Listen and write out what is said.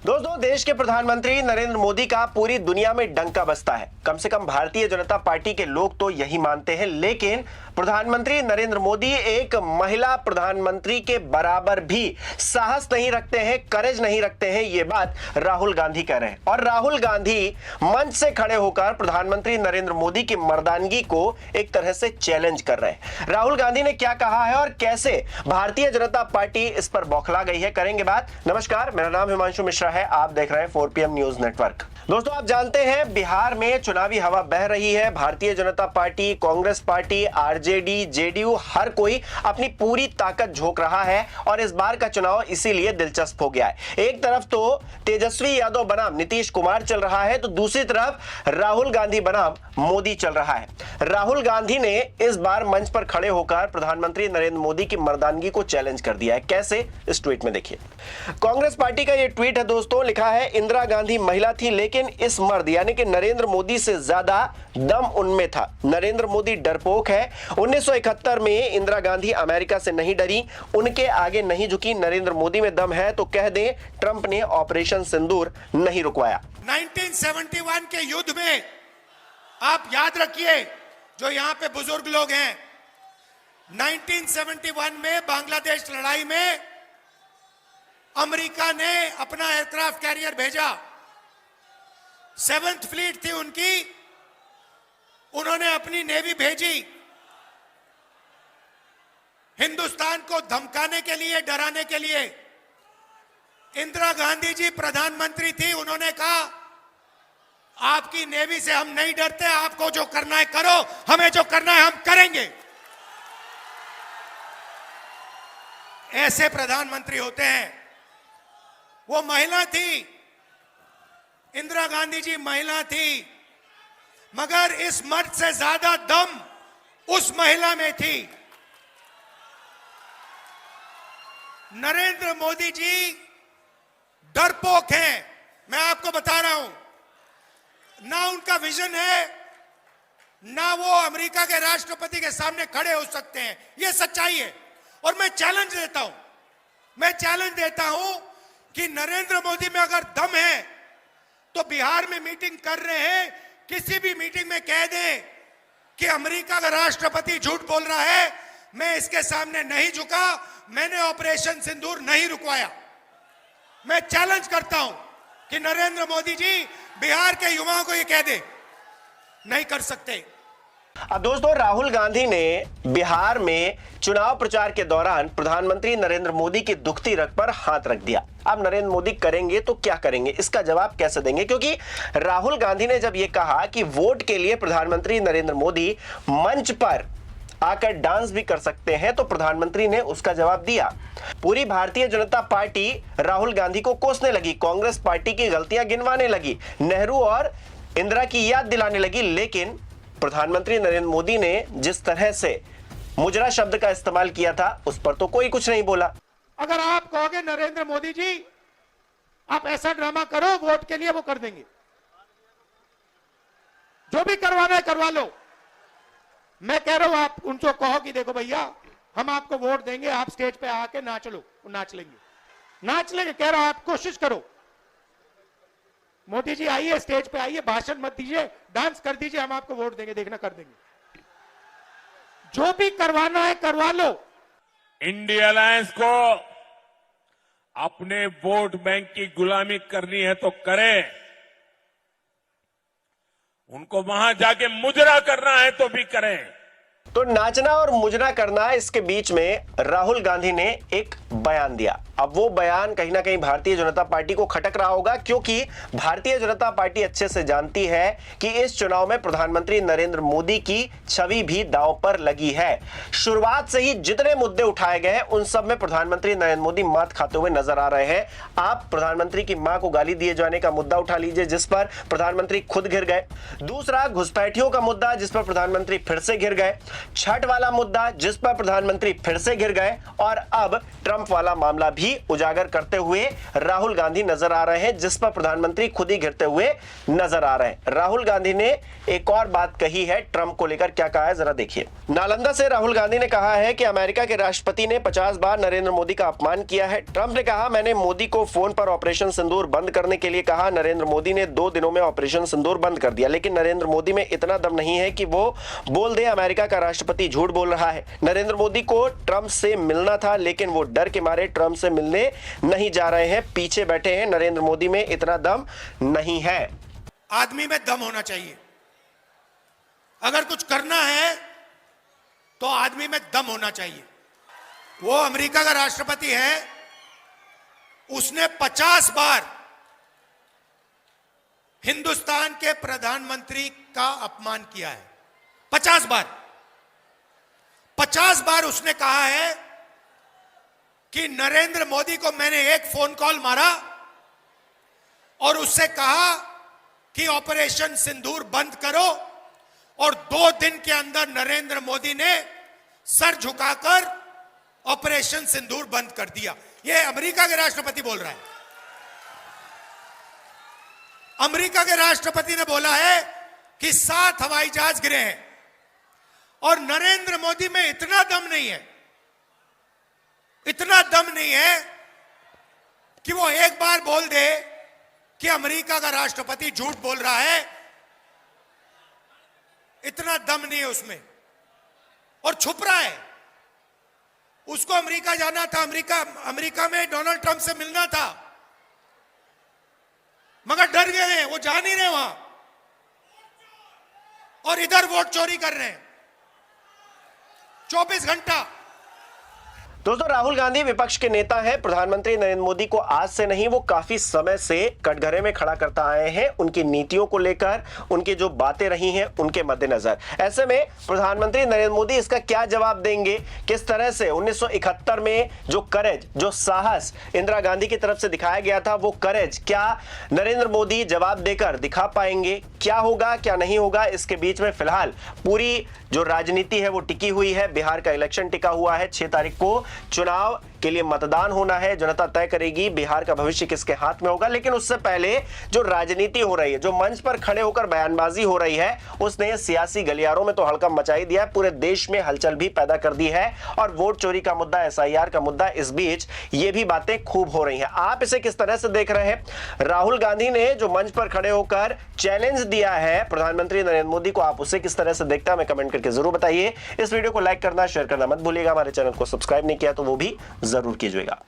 दोस्तों, देश के प्रधानमंत्री नरेंद्र मोदी का पूरी दुनिया में डंका बजता है। कम से कम भारतीय जनता पार्टी के लोग तो यही मानते हैं, लेकिन प्रधानमंत्री नरेंद्र मोदी एक महिला प्रधानमंत्री के बराबर भी साहस नहीं रखते हैं, करेज नहीं रखते हैं। ये बात राहुल गांधी कह रहे हैं और राहुल गांधी मंच से खड़े होकर प्रधानमंत्री नरेंद्र मोदी की मर्दानगी को एक तरह से चैलेंज कर रहे हैं। राहुल गांधी ने क्या कहा है और कैसे भारतीय जनता पार्टी इस पर बौखला गई है, करेंगे बात। नमस्कार, मेरा नाम हिमांशु मिश्रा है, आप देख रहे हैं 4 PM न्यूज नेटवर्क। दोस्तों, आप जानते हैं बिहार में चुनावी हवा बह रही है। भारतीय जनता पार्टी, कांग्रेस पार्टी, आरजेडी, जेडीयू हर कोई अपनी पूरी ताकत झोंक रहा है और इस बार का चुनाव इसीलिए दिलचस्प हो गया है। एक तरफ तो तेजस्वी यादव बनाम नीतीश कुमार चल रहा है, तो दूसरी तरफ राहुल गांधी बनाम मोदी चल रहा है। राहुल गांधी ने इस बार मंच पर खड़े होकर प्रधानमंत्री नरेंद्र मोदी की मर्दानगी को चैलेंज कर दिया है। कैसे, इस ट्वीट में देखिए। कांग्रेस पार्टी का यह ट्वीट है दोस्तों, लिखा है, इंदिरा गांधी महिला थी लेकिन इस मर्द यानी कि नरेंद्र मोदी से ज्यादा दम उनमें था। नरेंद्र मोदी डरपोक है। 1971 में इंदिरा गांधी अमेरिका से नहीं डरी, उनके आगे नहीं झुकी। नरेंद्र मोदी में दम है तो कह दें, ट्रंप ने ऑपरेशन सिंदूर नहीं रुकवाया। 1971 के युद्ध में आप याद रखिए, जो यहां पे बुजुर्ग लोग हैं, 1971 में बांग्लादेश लड़ाई में अमेरिका ने अपना एयरक्राफ्ट कैरियर भेजा। 7th फ्लीट थी उनकी, उन्होंने अपनी नेवी भेजी हिंदुस्तान को धमकाने के लिए, डराने के लिए। इंदिरा गांधी जी प्रधानमंत्री थी, उन्होंने कहा आपकी नेवी से हम नहीं डरते, आपको जो करना है करो, हमें जो करना है हम करेंगे। ऐसे प्रधानमंत्री होते हैं। वो महिला थी, इंदिरा गांधी जी महिला थी, मगर इस मर्द से ज्यादा दम उस महिला में थी। नरेंद्र मोदी जी डरपोक हैं, मैं आपको बता रहा हूं। ना उनका विजन है, ना वो अमेरिका के राष्ट्रपति के सामने खड़े हो सकते हैं, ये सच्चाई है। और मैं चैलेंज देता हूं कि नरेंद्र मोदी में अगर दम है तो बिहार में मीटिंग कर रहे हैं, किसी भी मीटिंग में कह दें कि अमेरिका का राष्ट्रपति झूठ बोल रहा है, मैं इसके सामने नहीं झुका, मैंने ऑपरेशन सिंदूर नहीं रुकवाया। मैं चैलेंज करता हूं कि नरेंद्र मोदी जी बिहार के युवाओं को ये कह दे, नहीं कर सकते। अब दोस्तों, राहुल गांधी ने बिहार में चुनाव प्रचार के दौरान प्रधानमंत्री नरेंद्र मोदी की दुखती रग पर हाथ रख दिया। अब नरेंद्र मोदी करेंगे तो क्या करेंगे, इसका जवाब कैसे देंगे? क्योंकि राहुल गांधी ने जब यह कहा कि वोट के लिए प्रधानमंत्री नरेंद्र मोदी मंच पर आकर डांस भी कर सकते हैं, तो प्रधानमंत्री ने उसका जवाब दिया। पूरी भारतीय जनता पार्टी राहुल गांधी को कोसने लगी, कांग्रेस पार्टी की गलतियां गिनवाने लगी, नेहरू और इंदिरा की याद दिलाने लगी। लेकिन प्रधानमंत्री नरेंद्र मोदी ने जिस तरह से मुजरा शब्द का इस्तेमाल किया था, उस पर तो कोई कुछ नहीं बोला। अगर आप कहोगे नरेंद्र मोदी जी आप ऐसा ड्रामा करो वोट के लिए, वो कर देंगे। जो भी करवाना है करवा लो। मैं कह रहा हूं आप उनको कहो कि देखो भैया, हम आपको वोट देंगे, आप स्टेज पे आके नाच लो, वो नाच लेंगे। कह रहा हूं आप कोशिश करो। मोदी जी आइए, स्टेज पे आइए, भाषण मत दीजिए, डांस कर दीजिए, हम आपको वोट देंगे, देखना कर देंगे। जो भी करवाना है करवा लो। इंडिया अलायंस को अपने वोट बैंक की गुलामी करनी है तो करें, उनको वहां जाके मुजरा करना है तो भी करें। तो नाचना और मुजरा करना, इसके बीच में राहुल गांधी ने एक बयान दिया। अब वो बयान कहीं ना कहीं भारतीय जनता पार्टी को खटक रहा होगा, क्योंकि भारतीय जनता पार्टी अच्छे से जानती है कि इस चुनाव में प्रधानमंत्री नरेंद्र मोदी की छवि भी दांव पर लगी है। शुरुआत से ही जितने मुद्दे उठाए गए हैं, उन सब में प्रधानमंत्री नरेंद्र मोदी मात खाते हुए नजर आ रहे हैं। आप प्रधानमंत्री की मां को गाली दिए जाने का मुद्दा उठा लीजिए, जिस पर प्रधानमंत्री खुद घिर गए। दूसरा, घुसपैठियों का मुद्दा, जिस पर प्रधानमंत्री फिर से घिर गए। छठ वाला मुद्दा जिस पर प्रधानमंत्री फिर से घिर गए और अब ट्रंप वाला मामला भी उजागर करते हुए राहुल गांधी नजर आ रहे हैं, जिस पर प्रधानमंत्री खुद ही घिरते हुए नजर आ रहे हैं। राहुल गांधी ने एक और बात कही है ट्रंप को लेकर, क्या कहा है जरा देखिए। नालंदा से राहुल गांधी ने कहा है कि अमेरिका के राष्ट्रपति ने 50 बार नरेंद्र मोदी का अपमान किया है। ट्रंप ने कहा, मैंने मोदी को फोन पर ऑपरेशन सिंदूर बंद करने के लिए कहा। नरेंद्र मोदी ने 2 दिनों में ऑपरेशन सिंदूर बंद कर दिया, लेकिन नरेंद्र मोदी में इतना दम नहीं है कि वो बोल दे अमेरिका का राष्ट्रपति झूठ बोल रहा है। नरेंद्र मोदी को ट्रंप से मिलना था, लेकिन वो डर के मारे ट्रंप से मिलने नहीं जा रहे हैं, पीछे बैठे हैं। नरेंद्र मोदी में इतना दम नहीं है। आदमी में दम होना चाहिए। अगर कुछ करना है तो आदमी में दम होना चाहिए। वो अमेरिका का राष्ट्रपति है, उसने 50 बार हिंदुस्तान के प्रधानमंत्री का अपमान किया है। 50 बार 50 बार उसने कहा है कि नरेंद्र मोदी को मैंने एक फोन कॉल मारा और उससे कहा कि ऑपरेशन सिंदूर बंद करो, और 2 दिन के अंदर नरेंद्र मोदी ने सर झुकाकर ऑपरेशन सिंदूर बंद कर दिया। यह अमेरिका के राष्ट्रपति बोल रहा है। अमेरिका के राष्ट्रपति ने बोला है कि 7 हवाई जहाज गिरे हैं, और नरेंद्र मोदी में इतना दम नहीं है, इतना दम नहीं है कि वो एक बार बोल दे कि अमेरिका का राष्ट्रपति झूठ बोल रहा है। इतना दम नहीं है उसमें, और छुप रहा है। उसको अमेरिका जाना था, अमेरिका में डोनाल्ड ट्रंप से मिलना था, मगर डर गए हैं, वो जा नहीं रहे वहां, और इधर वोट चोरी कर रहे हैं 24 घंटा। दोस्तों, राहुल गांधी विपक्ष के नेता हैं। प्रधानमंत्री नरेंद्र मोदी को आज से नहीं, वो काफी समय से कटघरे में खड़ा करता आए हैं उनकी नीतियों को लेकर, उनकी जो बातें रही हैं उनके मद्देनजर। ऐसे में प्रधानमंत्री नरेंद्र मोदी इसका क्या जवाब देंगे? किस तरह से 1971 में जो करेज, जो साहस इंदिरा गांधी की तरफ से दिखाया गया था, वो करेज क्या नरेंद्र मोदी जवाब देकर दिखा पाएंगे? क्या होगा, क्या नहीं होगा? इसके बीच में फिलहाल पूरी जो राजनीति है वो टिकी हुई है। बिहार का इलेक्शन टिका हुआ है। 6 तारीख को चुनाव के लिए मतदान होना है। जनता तय करेगी बिहार का भविष्य किसके हाथ में होगा। लेकिन उससे पहले जो राजनीति हो रही है, जो मंच पर खड़े होकर बयानबाजी हो रही है, उसने सियासी गलियारों में तो हड़कंप मचाई दिया है, पूरे देश में हलचल भी पैदा कर दी है। और वोट चोरी का मुद्दा, SIR का मुद्दा, इस बीच ये भी बातें खूब हो रही हैं। आप इसे किस तरह से देख रहे हैं? राहुल गांधी ने जो मंच पर खड़े होकर चैलेंज दिया है प्रधानमंत्री नरेंद्र मोदी को, आप उसे किस तरह से देखते हैं? हमें कमेंट करके जरूर बताइए। इस वीडियो को लाइक करना, शेयर करना मत भूलिएगा। हमारे चैनल को सब्सक्राइब नहीं किया तो वो भी जरूर कीजिएगा।